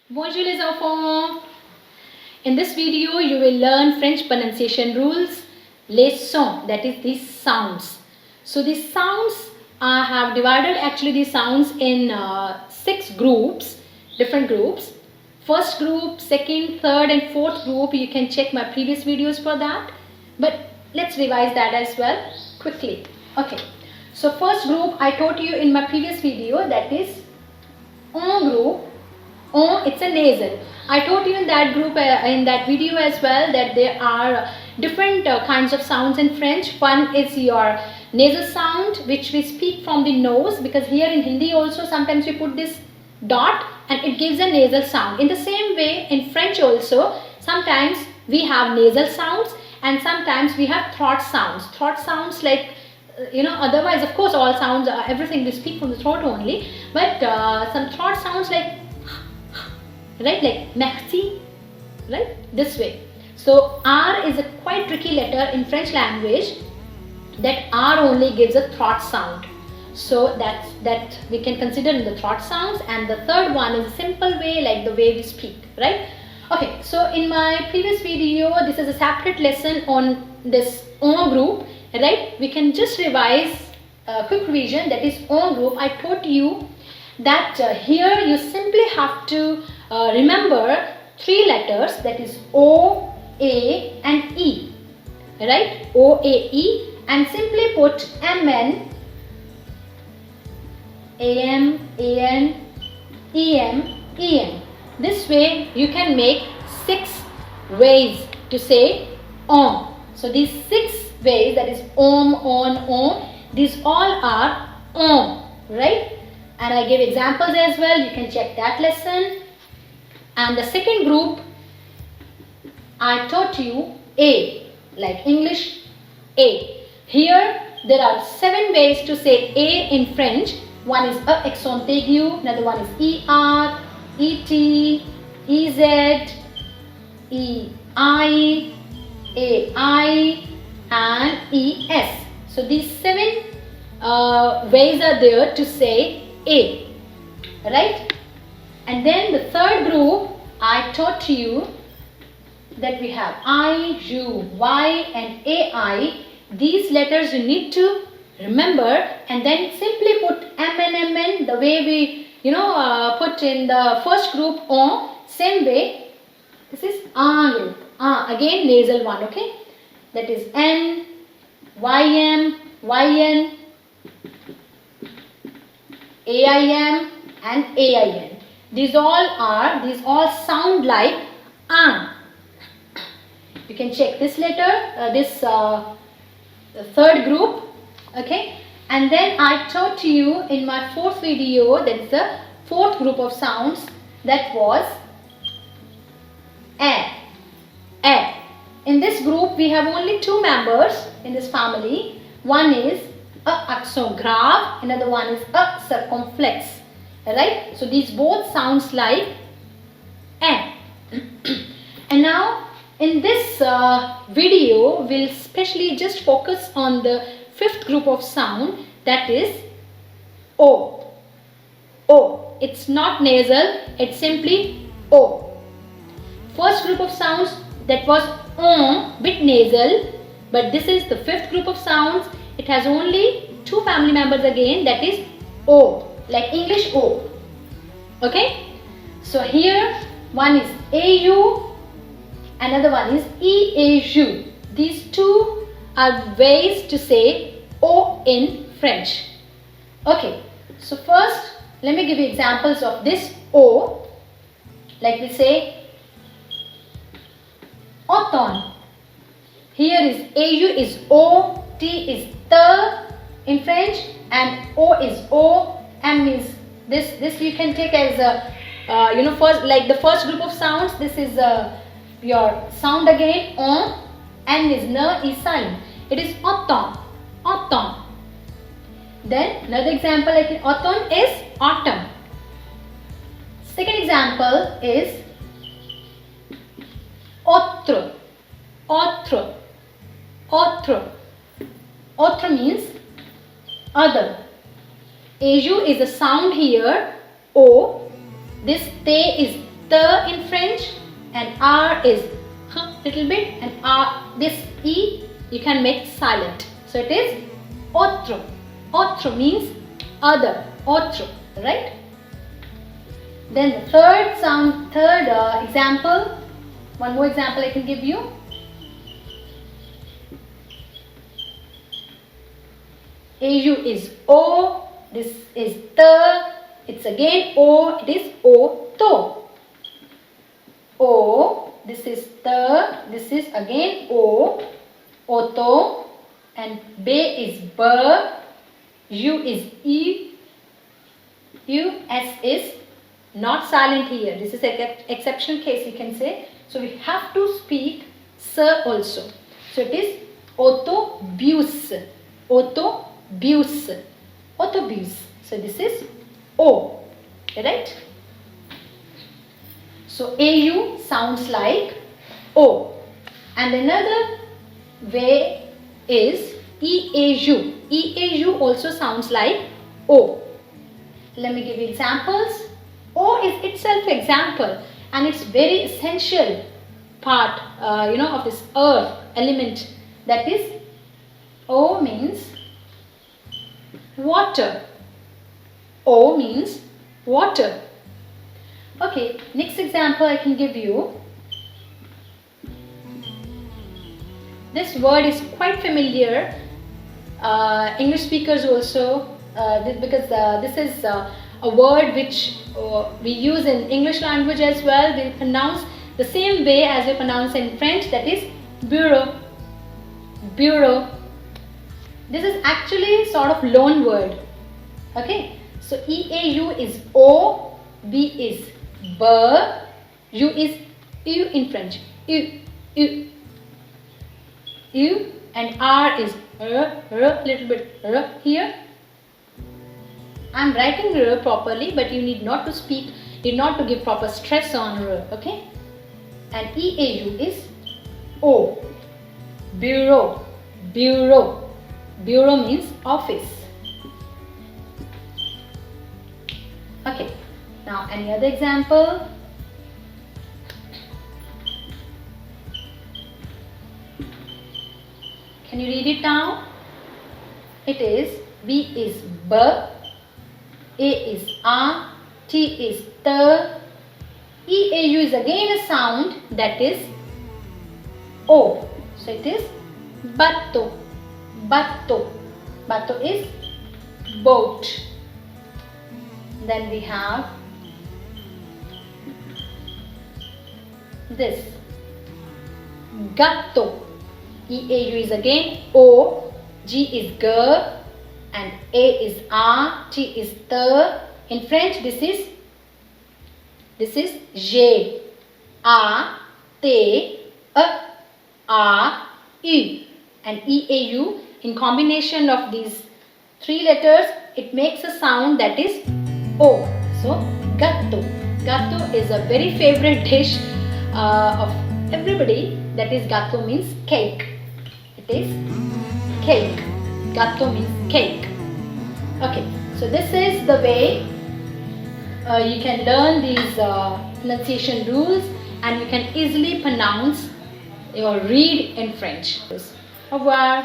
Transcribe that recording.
Bonjour les enfants. In this video you will learn French pronunciation rules, les sons, that is these sounds. So these sounds, I have divided actually these sounds in 6 groups, different groups. First group, second, third and fourth group, you can check my previous videos for that. But let's revise that as well quickly. Okay. So first group I taught you in my previous video, that is on group. On, it's a nasal. I told you in that group, in that video as well, that there are different kinds of sounds in French. One is your nasal sound, which we speak from the nose, because here in Hindi also sometimes we put this dot and it gives a nasal sound. In the same way in French also, sometimes we have nasal sounds and sometimes we have throat sounds. Throat sounds like, otherwise of course all sounds, everything we speak from the throat only, but some throat sounds like, right, like merci, right, this way. So R is a quite tricky letter in French language, that R only gives a throat sound. So that we can consider in the throat sounds. And the third one is a simple way, like the way we speak, right? Okay, so in my previous video, this is a separate lesson on this on group, right? We can just revise a quick revision, that is on group. I taught you that here you simply have to remember 3 letters, that is O, A and E, right? O, A, E, and simply put MN, AM, AN, EM, EN. This way you can make 6 ways to say on. So these 6 ways, that is on, these all are on, right? And I gave examples as well, you can check that lesson. And the second group, I taught you A, like English A. Here there are 7 ways to say A in French. One is a accent aigu, another one is ER, ET, EZ, EI, AI and ES. So these 7 ways are there to say A, right? And then the third group, I taught you that we have I, U, Y and AI. These letters you need to remember, and then simply put MN, the way we put in the first group on, same way. This is A group. Again nasal one, okay? That is N, YM, YN, AIM and AIN. These all sound like You can check this letter, this third group, okay? And then I taught you in my fourth video, that is the fourth group of sounds, that was A. In this group we have only 2 members in this family. One is a accent grave, another one is a circumflex, right? So these both sounds like A. And now in this video we'll specially just focus on the 5th group of sound, that is O. O. It's not nasal, it's simply O. First group of sounds, that was on, bit nasal, but this is the 5th group of sounds. It has only 2 family members again, that is O, like English O. Okay? So here one is AU, another one is EAU. These 2 are ways to say O in French. Okay, so first let me give you examples of this O. Like we say automne. Here is AU is O, T is the in French, and O is O, M is this you can take as a first, like the first group of sounds. This is your sound again on, N is N is silent. It is automne, automne. Then another example like in autumn is autumn. Second example is autre, autre, autre. Autre means other. Aju is a sound here, O. This te is the in French, and R is little bit, and R, this E you can make silent. So it is autre. Autre means other. Autre, right? Then the third example, one more example I can give you. AU is O, this is the, it's again O, it is auto. O, this is the, this is again O, auto, and B is B, U is E, U, S is not silent here. This is an exceptional case, you can say. So we have to speak S also. So it is autobus, autobus, autobus. So this is O, right? So AU sounds like O. And another way is EAU. EAU also sounds like O. Let me give you examples. O is itself example, and it's very essential part of this earth element. That is, O means water. O means water. Okay, next example I can give you. This word is quite familiar. English speakers also, because this is a word which we use in English language as well. We pronounce the same way as we pronounce in French, that is bureau. Bureau. This is actually sort of loan word. Okay, so EAU is O, B is B, U is U in French. U, U, U, and R is little bit here. I'm writing R properly, but you need not to speak, you need not to give proper stress on R, okay? And EAU is O, bureau, bureau. Bureau means office. Okay, now any other example? Can you read it down? It is B is B, A is A, T is T, EAU is again a sound, that is O. So it is bateau, bateau. Bateau is boat. Then we have this gâteau. EAU is again O, G is G, and A is A, T is T. In French, this is G, A, T, A, U. And EAU, in combination of these three letters, it makes a sound that is O. So, gâteau. Gâteau is a very favorite dish of everybody. That is, gâteau means cake. It is cake. Gâteau means cake. Okay, so this is the way you can learn these pronunciation rules, and you can easily pronounce or read in French. Au revoir.